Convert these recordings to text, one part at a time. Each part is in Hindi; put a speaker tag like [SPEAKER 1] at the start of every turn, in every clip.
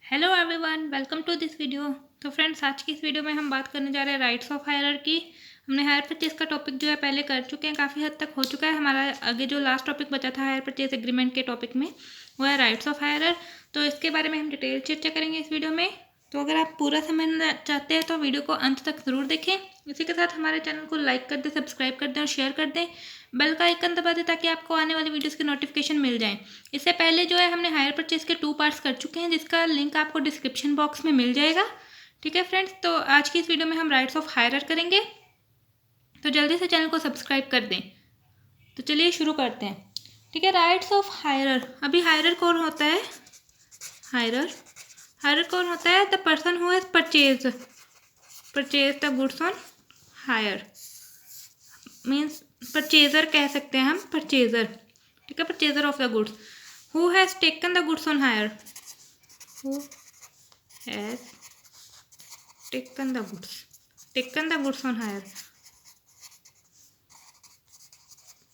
[SPEAKER 1] Hello everyone, welcome to this video. तो फ्रेंड्स, आज की इस वीडियो में हम बात करने जा रहे हैं राइट्स ऑफ हायरर की। हमने हायर परचेज का टॉपिक जो है पहले कर चुके हैं, काफ़ी हद तक हो चुका है हमारा। आगे जो लास्ट टॉपिक बचा था हायर परचेज एग्रीमेंट के टॉपिक में, वो है राइट्स ऑफ हायरर। तो इसके बारे में हम डिटेल चर्चा करेंगे इस वीडियो में। तो अगर आप पूरा समझना चाहते हैं तो वीडियो को अंत तक ज़रूर देखें। इसी के साथ हमारे चैनल को लाइक कर दें, सब्सक्राइब कर दें और शेयर कर दें। बेल का आइकन दबा दें ताकि आपको आने वाली वीडियोस की नोटिफिकेशन मिल जाए। इससे पहले जो है हमने हायर परचेज के 2 पार्ट्स कर चुके हैं, जिसका लिंक आपको डिस्क्रिप्शन बॉक्स में मिल जाएगा। ठीक है फ्रेंड्स, तो आज की इस वीडियो में हम राइट्स ऑफ हायरर करेंगे। तो जल्दी से चैनल को सब्सक्राइब कर दें। तो चलिए शुरू करते हैं। ठीक है, राइट्स ऑफ हायरर। अभी हायरर कौन होता है? हायरर कौन होता है? The person who has purchase the goods on hire. Means purchaser कह सकते हैं हम, परचेजर। ठीक है, purchaser of the goods. Who has taken the goods on hire? Who has taken the goods on hire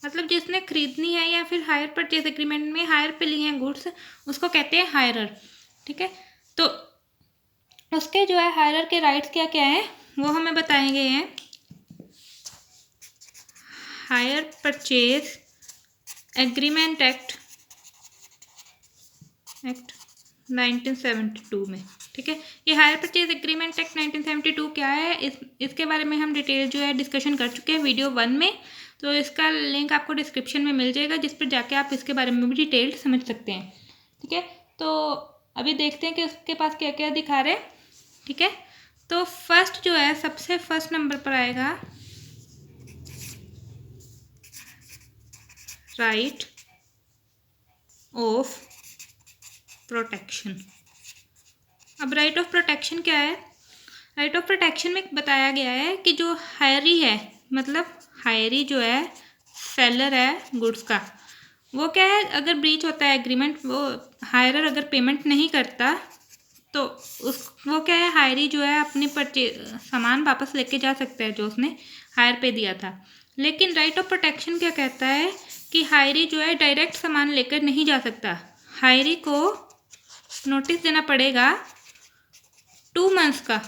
[SPEAKER 1] मतलब जिसने खरीदनी है या फिर हायर परचेज एग्रीमेंट में हायर पे लिए हैं गुड्स, उसको कहते हैं हायरर। ठीक है, तो उसके जो है हायरर के राइट्स क्या क्या है वो हमें बताएंगे हैं। हायर परचेज एग्रीमेंट एक्ट 1972 में। ठीक है, ये हायर परचेज एग्रीमेंट एक्ट 1972 क्या है, इसके बारे में हम डिटेल जो है डिस्कशन कर चुके हैं वीडियो 1 में। तो इसका लिंक आपको डिस्क्रिप्शन में मिल जाएगा, जिस पर जाके आप इसके बारे में भी डिटेल समझ सकते हैं। ठीक है, तो अभी देखते हैं कि उसके पास क्या क्या दिखा रहे हैं। ठीक है, तो फर्स्ट जो है, सबसे फर्स्ट नंबर पर आएगा राइट ऑफ प्रोटेक्शन। अब राइट ऑफ प्रोटेक्शन क्या है? राइट ऑफ प्रोटेक्शन में बताया गया है कि जो हायरी है, मतलब हायरी जो है, सेलर है गुड्स का, वो क्या है, अगर ब्रीच होता है एग्रीमेंट, वो हायरर अगर पेमेंट नहीं करता तो वो क्या है, हायरी जो है अपनी सामान वापस लेके जा सकता है जो उसने हायर पे दिया था। लेकिन राइट ऑफ प्रोटेक्शन क्या कहता है कि हायरी जो है डायरेक्ट सामान लेकर नहीं जा सकता। हायरी को नोटिस देना पड़ेगा 2 मंथ्स का,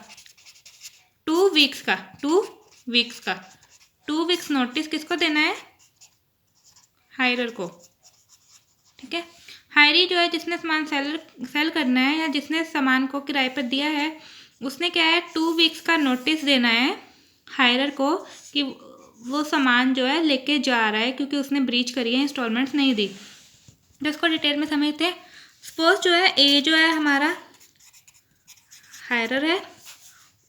[SPEAKER 1] 2 वीक्स का, 2 वीक्स नोटिस किसको देना है? हायरर को। ठीक है, हायरी जो है, जिसने सामान सेल करना है या जिसने सामान को किराए पर दिया है, उसने क्या है, 2 वीक्स का नोटिस देना है हायरर को कि वो सामान जो है लेके जा रहा है, क्योंकि उसने ब्रीच करी है, इंस्टॉलमेंट्स नहीं दी। तो इसको डिटेल में समझते हैं। सपोज जो है, ए जो है हमारा हायरर है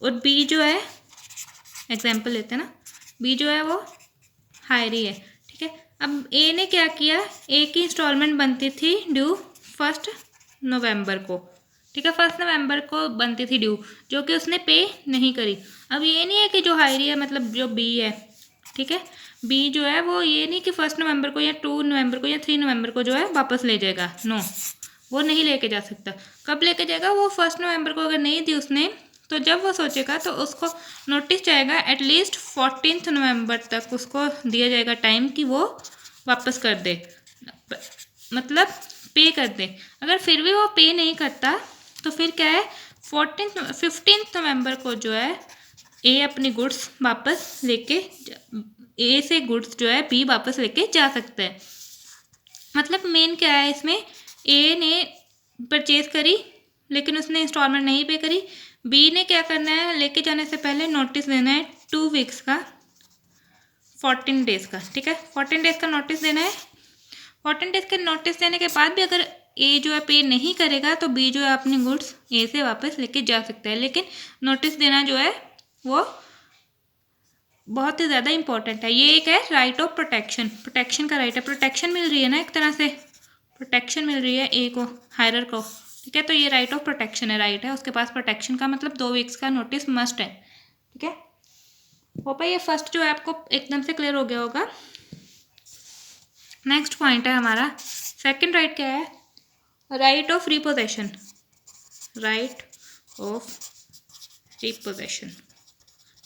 [SPEAKER 1] और बी जो है, एग्जाम्पल लेते हैं ना, बी जो है वो हायरी है। ठीक है, अब ए ने क्या किया, ए की इंस्टॉलमेंट बनती थी ड्यू 1 नवंबर को। ठीक है, 1 नवंबर को बनती थी ड्यू, जो कि उसने पे नहीं करी। अब ये नहीं है कि जो हायरी है, मतलब जो बी है, ठीक है, बी जो है वो ये नहीं कि 1 नवंबर को या 2 नवंबर को या 3 नवंबर को जो है वापस ले जाएगा। नो, वो नहीं लेके जा सकता। कब लेके जाएगा? वो 1 नवंबर को अगर नहीं दी उसने, तो जब वो सोचेगा तो उसको नोटिस जाएगा एटलीस्ट 14 नवंबर तक उसको दिया जाएगा टाइम कि वो वापस कर दे, मतलब पे कर दे। अगर फिर भी वो पे नहीं करता तो फिर क्या है, 15 नवंबर को जो है ए अपनी गुड्स वापस लेके, ए से गुड्स जो है बी वापस लेके जा सकता है। मतलब मेन क्या है इसमें, ए ने परचेज करी लेकिन उसने इंस्टॉलमेंट नहीं पे करी। बी ने क्या करना है, लेके जाने से पहले नोटिस देना है 2 वीक्स का, 14 डेज का। ठीक है, 14 डेज का नोटिस देना है। 14 डेज का नोटिस देने के बाद भी अगर ए जो है पे नहीं करेगा तो बी जो है अपनी गुड्स ए से वापस लेके जा सकता है। लेकिन नोटिस देना जो है वो बहुत ही ज़्यादा इंपॉर्टेंट है। ये एक है राइट ऑफ प्रोटेक्शन, प्रोटेक्शन का राइट है। प्रोटेक्शन मिल रही है ना, एक तरह से प्रोटेक्शन मिल रही है ए को, हायरर को। ठीक है, तो ये राइट ऑफ प्रोटेक्शन है, राइट है उसके पास प्रोटेक्शन का, मतलब 2 वीक्स का नोटिस मस्ट है। ठीक है, हो पाए ये फर्स्ट जो है आपको एकदम से क्लियर हो गया होगा। नेक्स्ट पॉइंट है हमारा सेकंड राइट, क्या है? Right of repossession. Right of repossession,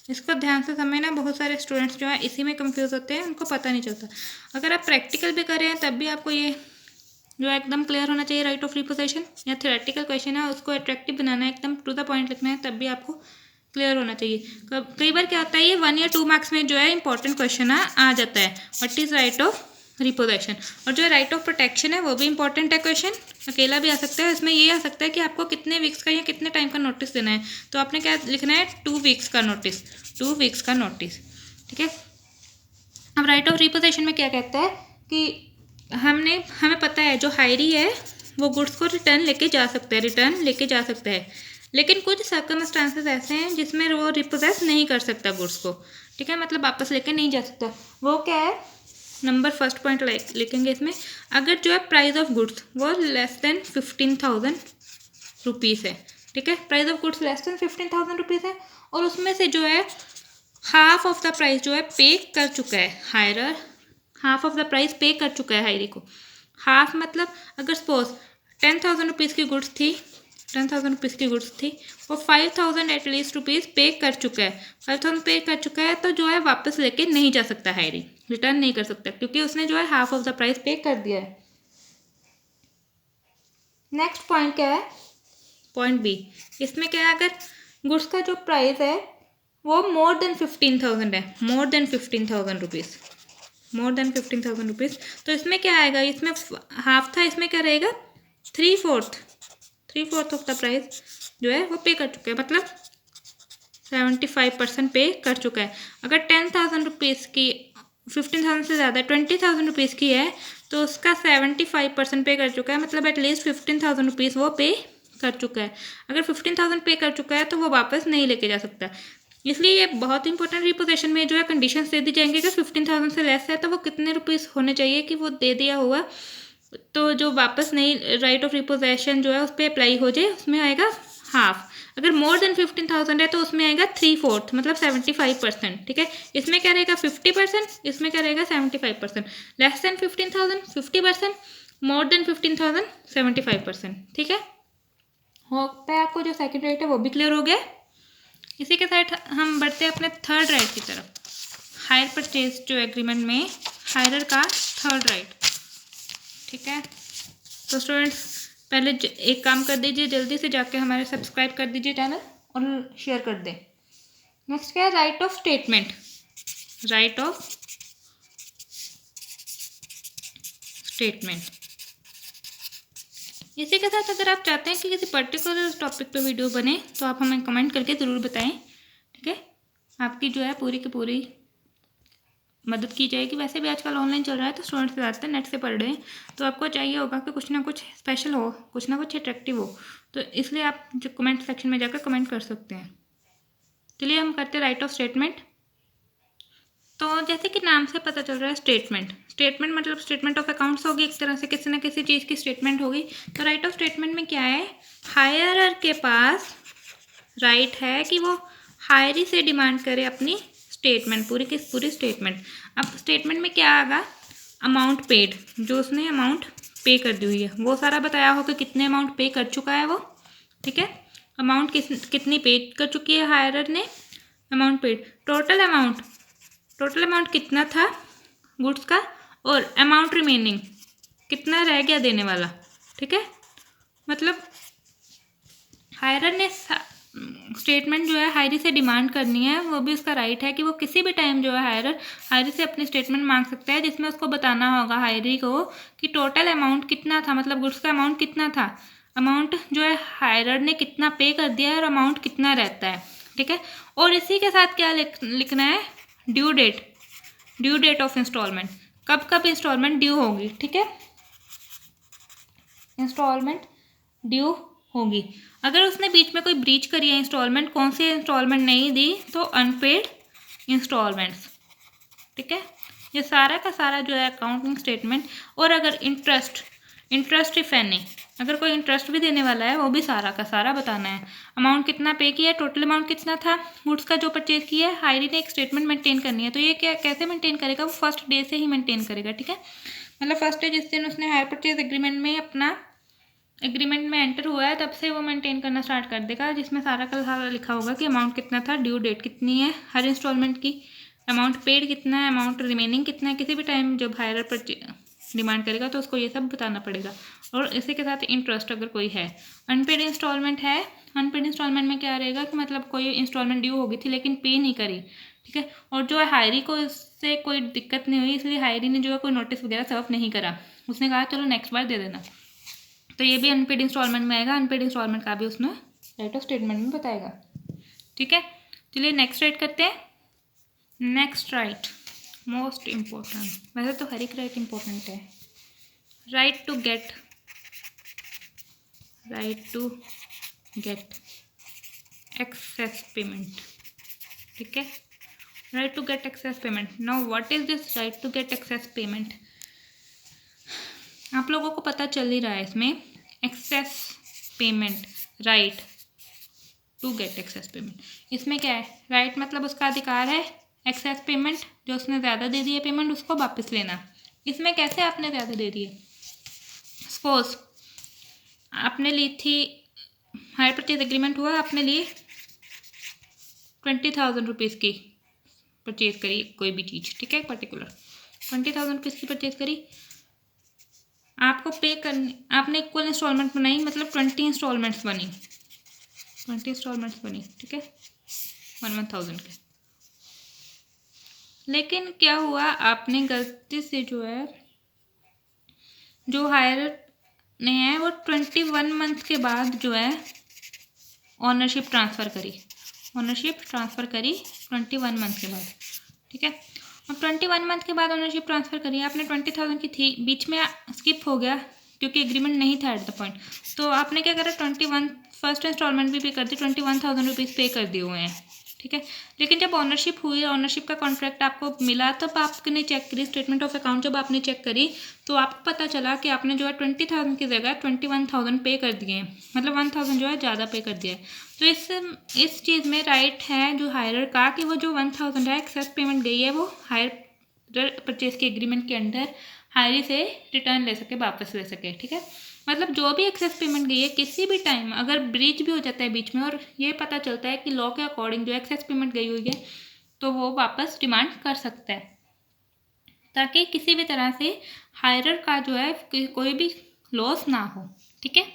[SPEAKER 1] इसको ध्यान से समझना। बहुत सारे स्टूडेंट्स जो है इसी में कंफ्यूज होते हैं, उनको पता नहीं चलता। अगर आप प्रैक्टिकल भी कर रहे हैं तब भी आपको ये जो एकदम क्लियर होना चाहिए राइट ऑफ रिपोजेशन। या थ्योरेटिकल क्वेश्चन है उसको अट्रैक्टिव बनाना है, एकदम टू द पॉइंट लिखना है, तब भी आपको क्लियर होना चाहिए। कई बार क्या होता है ये 1 या 2 मार्क्स में जो है इंपॉर्टेंट क्वेश्चन आ जाता है, what is right of repossession. और जो राइट ऑफ प्रोटेक्शन है वो भी इंपॉर्टेंट है क्वेश्चन, अकेला भी आ सकता है। इसमें ये आ सकता है कि आपको कितने वीक्स का या कितने टाइम का नोटिस देना है, तो आपने क्या लिखना है 2 वीक्स का नोटिस, 2 वीक्स का नोटिस, ठीक है। अब राइट ऑफ रिपोजेशन में क्या कहता है कि हमें पता है जो हायरी है वो गुड्स को रिटर्न लेके जा सकता है, लेकिन कुछ सर्कमस्टांसेस ऐसे हैं जिसमें वो रिपोजेस नहीं कर सकता गुड्स को, ठीक है, मतलब वापस लेके नहीं जा सकता। वो क्या है, नंबर फर्स्ट पॉइंट लिखेंगे इसमें, अगर जो है प्राइस ऑफ गुड्स वो लेस देन 15,000 रुपीज़ है, ठीक है, price of goods less than 15,000 rupees है, और उसमें से जो है हाफ ऑफ द प्राइस जो है पे कर चुका है हायरर, हाफ ऑफ द प्राइस पे कर चुका है हायरी को। हाफ मतलब अगर सपोज 10,000 रुपीज़ की गुड्स थी, 10,000 रुपीज़ की गुड्स थी, वो 5,000 एटलीस्ट रुपीज़ पे कर चुका है, 5,000 पे कर चुका है, तो जो है वापस लेके नहीं जा सकता हायरी, रिटर्न नहीं कर सकता, क्योंकि उसने जो है हाफ ऑफ द प्राइस पे कर दिया है। नेक्स्ट पॉइंट क्या है, पॉइंट बी, इसमें क्या है, अगर गुड्स का जो प्राइस है वो मोर देन 15,000 है, more than 15,000 rupees, more than 15,000 rupees, तो इसमें क्या आएगा, इसमें हाफ था, इसमें क्या रहेगा 3/4 ऑफ द प्राइस जो है वो पे कर चुके हैं, मतलब 75% पे कर चुका है। अगर 10,000 रुपीज़ की 15,000 से ज़्यादा 20,000 रुपीज़ की है तो उसका 75% पे कर चुका है, मतलब एटलीस्ट 15,000 रुपीज़ वो पे कर चुका है। अगर 15,000 पे कर चुका है तो वो वापस नहीं लेके जा सकता, इसलिए ये बहुत इंपॉर्टेंट रिपोजेशन में जो है कंडीशंस दे दी जाएंगे कि 15,000 से लेस है तो वो कितने रुपीज़ होने चाहिए कि वो दे दिया हुआ, तो जो वापस नहीं राइट ऑफ रिपोजेशन जो है उस पर अप्लाई हो जाए, उसमें आएगा हाफ। अगर मोर देन 15,000 है तो उसमें आएगा 3/4 मतलब 75%, ठीक है। इसमें क्या रहेगा 50%, इसमें क्या रहेगा 75%। लेस देन 15,000 50%, मोर देन 15,000 75%, ठीक है। होता है आपको जो सेकंड राइट है वो भी क्लियर हो गया। इसी के साथ हम बढ़ते हैं अपने थर्ड राइट की तरफ, हायर परचेज जो एग्रीमेंट में हायरर का थर्ड राइट, ठीक है। तो स्टूडेंट्स पहले एक काम कर दीजिए, जल्दी से जाके हमारे सब्सक्राइब कर दीजिए चैनल और शेयर कर दें। नेक्स्ट क्या है, right of statement, right of statement. इसी के साथ अगर आप चाहते हैं कि किसी पर्टिकुलर टॉपिक पे वीडियो बने तो आप हमें कमेंट करके ज़रूर बताएं, ठीक है। आपकी जो है पूरी की पूरी मदद की जाएगी। वैसे भी आजकल ऑनलाइन चल रहा है तो स्टूडेंट्स ज़्यादातर नेट से पढ़ रहे हैं, तो आपको चाहिए होगा कि कुछ ना कुछ स्पेशल हो, कुछ ना कुछ अट्रैक्टिव हो, तो इसलिए आप जो कमेंट सेक्शन में जाकर कमेंट कर सकते हैं। चलिए हम करते हैं राइट ऑफ स्टेटमेंट। तो जैसे कि नाम से पता चल रहा है स्टेटमेंट, स्टेटमेंट मतलब स्टेटमेंट ऑफ अकाउंट्स होगी, एक तरह से किसी न किसी चीज़ की स्टेटमेंट होगी। तो राइट ऑफ स्टेटमेंट में क्या है, हायरर के पास राइट है कि वो हायरी से डिमांड करे अपनी स्टेटमेंट, पूरी की पूरी स्टेटमेंट। अब स्टेटमेंट में क्या आएगा, अमाउंट पेड, जो उसने अमाउंट पे कर दी हुई है वो सारा बताया होगा कितने अमाउंट पे कर चुका है वो, ठीक है। अमाउंट कितनी पे कर चुकी है हायरर ने, अमाउंट पेड, टोटल अमाउंट कितना था गुड्स का, और अमाउंट रिमेनिंग कितना रह गया देने वाला, ठीक है। मतलब हायरर ने स्टेटमेंट जो है हायरी से डिमांड करनी है, वो भी उसका राइट है कि वो किसी भी टाइम जो है हायरर हायरी से अपनी स्टेटमेंट मांग सकता है, जिसमें उसको बताना होगा हायरी को कि टोटल अमाउंट कितना था, मतलब गुड्स का अमाउंट कितना था, अमाउंट जो है हायरर ने कितना पे कर दिया है और अमाउंट कितना रहता है, ठीक है। और इसी के साथ क्या लिखना है, ड्यू डेट ऑफ इंस्टॉलमेंट, कब कब इंस्टॉलमेंट ड्यू होगी, ठीक है, इंस्टॉलमेंट ड्यू होगी। अगर उसने बीच में कोई ब्रीच करी है इंस्टॉलमेंट, कौन सी इंस्टॉलमेंट नहीं दी, तो अनपेड इंस्टॉलमेंट्स, ठीक है। ये सारा का सारा जो है अकाउंटिंग स्टेटमेंट। और अगर इंटरेस्ट इफ एनी, अगर कोई इंटरेस्ट भी देने वाला है वो भी सारा का सारा बताना है। अमाउंट कितना पे किया, टोटल अमाउंट कितना था गुड्स का जो परचेज किया है, हायरी ने एक स्टेटमेंट मेंटेन करनी है। तो ये क्या कैसे मेंटेन करेगा, वो फर्स्ट डे से ही मेंटेन करेगा, ठीक है। मतलब फर्स्ट डे जिस दिन उसने हायर परचेज एग्रीमेंट में अपना एग्रीमेंट में एंटर हुआ है तब से वो मेंटेन करना स्टार्ट कर देगा, जिसमें सारा का सारा लिखा होगा कि अमाउंट कितना था, ड्यू डेट कितनी है हर इंस्टॉलमेंट की, अमाउंट पेड कितना है, अमाउंट रिमेनिंग कितना है। किसी भी टाइम जब हायरर डिमांड करेगा तो उसको ये सब बताना पड़ेगा। और इसी के साथ इंटरेस्ट अगर कोई है। अनपेड इंस्टॉलमेंट है, अनपेड इंस्टॉलमेंट में क्या रहेगा कि मतलब कोई इंस्टॉलमेंट ड्यू होगी थी लेकिन पे नहीं करी, ठीक है, और जो है हायरी को इससे कोई दिक्कत नहीं हुई, इसलिए हायरी ने जो है कोई नोटिस वगैरह सर्व नहीं करा, उसने कहा चलो नेक्स्ट बार दे देना, तो ये भी अनपेड इंस्टॉलमेंट में आएगा। अनपेड इंस्टॉलमेंट का भी उसमें राइट ऑफ स्टेटमेंट में बताएगा, ठीक है। चलिए नेक्स्ट राइट करते हैं। नेक्स्ट राइट मोस्ट इम्पोर्टेंट, वैसे तो हर एक राइट इम्पोर्टेंट है। Right to get, right to get excess payment, ठीक है, right to get excess payment. Now what is this right to get excess payment? आप लोगों को पता चल ही रहा है इसमें, excess payment, right to get excess payment, इसमें क्या है, राइट मतलब उसका अधिकार है, एक्सेस पेमेंट जो उसने ज़्यादा दे दी है पेमेंट उसको वापस लेना। इसमें कैसे आपने ज़्यादा दे दी है, सपोज आपने ली थी, हायर परचेज एग्रीमेंट हुआ, आपने ली 20,000 रुपीज़ की परचेज करी कोई भी चीज़, ठीक है, पर्टिकुलर 20,000 रुपीज़ की परचेज करी, आपको पे करनी, आपने इक्वल इंस्टॉलमेंट बनाई, मतलब 20 इंस्टॉलमेंट्स बनी, 20 इंस्टॉलमेंट्स बनी, ठीक है, 1,000 के। लेकिन क्या हुआ, आपने गलती से जो है, जो हायर ने है वो 21 मंथ के बाद जो है ऑनरशिप ट्रांसफ़र करी, ऑनरशिप ट्रांसफ़र करी 21 मंथ के बाद, ठीक है। अब 21 मंथ के बाद ऑनरशिप ट्रांसफ़र करी, आपने 20,000 की थी, बीच में स्किप हो गया क्योंकि एग्रीमेंट नहीं था एट द पॉइंट, तो आपने क्या करा, 21 फर्स्ट इंस्टॉलमेंट भी पे कर दी, 21,000 रुपीज़ पे कर दिए हुए हैं, ठीक है। लेकिन जब ऑनरशिप हुई, ऑनरशिप का कॉन्ट्रैक्ट आपको मिला, तब आपने चेक करी स्टेटमेंट ऑफ अकाउंट, जब आपने चेक करी तो आपको पता चला कि आपने जो है 20,000 की जगह 21,000 पे कर दिए हैं, मतलब 1,000 जो है ज़्यादा पे कर दिया है। तो इस चीज़ में राइट है जो हायरर का कि वो जो 1,000 है एक्सेस पेमेंट गई है वो हायर परचेज के एग्रीमेंट के अंडर हायरी से रिटर्न ले सके, वापस ले सके, ठीक है। मतलब जो भी एक्सेस पेमेंट गई है किसी भी टाइम अगर ब्रीच भी हो जाता है बीच में और ये पता चलता है कि लॉ के अकॉर्डिंग जो एक्सेस पेमेंट गई हुई है तो वो वापस डिमांड कर सकता है, ताकि किसी भी तरह से हायरर का जो है कोई भी लॉस ना हो, ठीक है।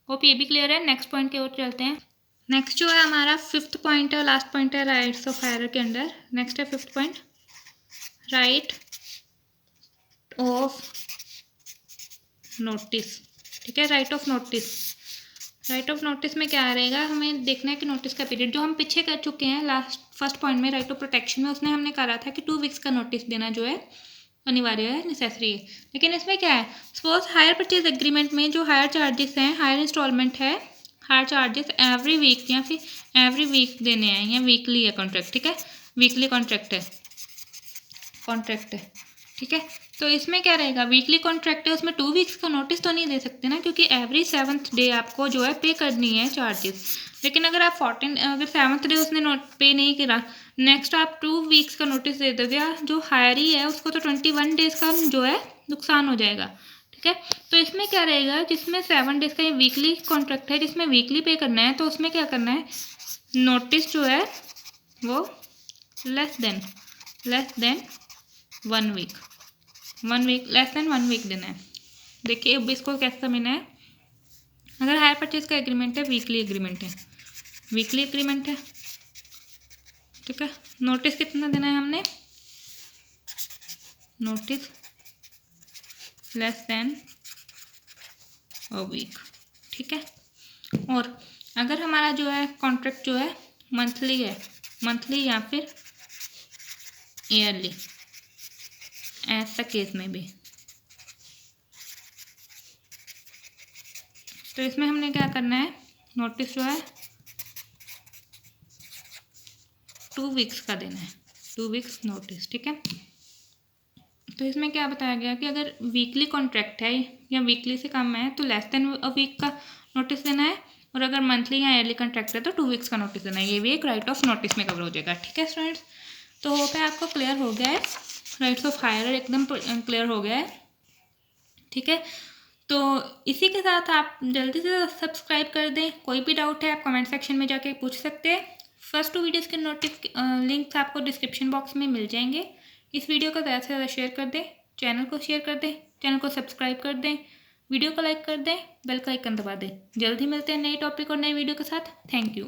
[SPEAKER 1] होप ये भी क्लियर है। नेक्स्ट पॉइंट की ओर चलते हैं। नेक्स्ट जो है हमारा 5th पॉइंट है, लास्ट पॉइंट है राइट्स ऑफ हायरर के अंडर। नेक्स्ट है 5th point, right of notice, ठीक है, right of notice. Right of notice में क्या रहेगा, हमें देखना है कि नोटिस का पीरियड जो हम पीछे कर चुके हैं लास्ट फर्स्ट पॉइंट में राइट ऑफ प्रोटेक्शन में, उसने हमने कहा था कि 2 वीक्स का नोटिस देना जो है अनिवार्य है, नेसेसरी है। लेकिन इसमें क्या है, सपोज हायर परचेज एग्रीमेंट में जो हायर चार्जेस हैं, हायर इंस्टॉलमेंट है, हायर चार्जेस एवरी वीक या फिर एवरी वीक देने हैं या वीकली है कॉन्ट्रैक्ट, ठीक है, वीकली कॉन्ट्रैक्ट है, कॉन्ट्रैक्ट है, ठीक है। तो इसमें क्या रहेगा, वीकली कॉन्ट्रैक्ट है, उसमें 2 वीक्स का नोटिस तो नहीं दे सकते ना, क्योंकि एवरी 7th डे आपको जो है पे करनी है चार्जेस। लेकिन अगर आप 7th डे उसने पे नहीं करा, नेक्स्ट आप 2 वीक्स का नोटिस दे दोगे, जो हायरी है उसको तो 21 डेज का जो है नुकसान हो जाएगा, ठीक है। तो इसमें क्या रहेगा, जिसमें 7 डेज का ये वीकली कॉन्ट्रैक्ट है, जिसमें वीकली पे करना है, तो उसमें क्या करना है, नोटिस जो है वो less than 1 week, 1 week, less than 1 week देना है। देखिए अब इसको कैसे समझना है, अगर हायर परचेज का एग्रीमेंट है, वीकली एग्रीमेंट है, वीकली एग्रीमेंट है, ठीक है, नोटिस कितना देना है हमने, notice less than a week, ठीक है। और अगर हमारा जो है कॉन्ट्रैक्ट जो है मंथली है, मंथली या फिर ईयरली, ऐसा केस में भी, तो इसमें हमने क्या करना है, नोटिस जो है 2 वीक्स का देना है, 2 वीक्स नोटिस, ठीक है। तो इसमें क्या बताया गया कि अगर वीकली कॉन्ट्रैक्ट है या वीकली से कम है तो लेस देन अ वीक का नोटिस देना है, और अगर मंथली या ईयरली कॉन्ट्रैक्ट है तो 2 वीक्स का नोटिस देना है। ये भी एक राइट ऑफ नोटिस में कवर हो जाएगा, ठीक है स्टूडेंट्स। तो होप है आपको क्लियर हो गया है, राइट्स ऑफ हायरर एकदम क्लियर हो गया है, ठीक है। तो इसी के साथ आप जल्दी से सब्सक्राइब कर दें, कोई भी डाउट है आप कमेंट सेक्शन में जाके पूछ सकते हैं। फर्स्ट 2 वीडियोज़ के लिंक्स आपको डिस्क्रिप्शन बॉक्स में मिल जाएंगे। इस वीडियो को ज़्यादा से ज़्यादा शेयर कर दें, चैनल को शेयर कर दें, चैनल को सब्सक्राइब कर दें, वीडियो को लाइक कर दें, बेल का आइकन दबा दें। जल्द ही मिलते हैं नए टॉपिक और नए वीडियो के साथ। Thank you.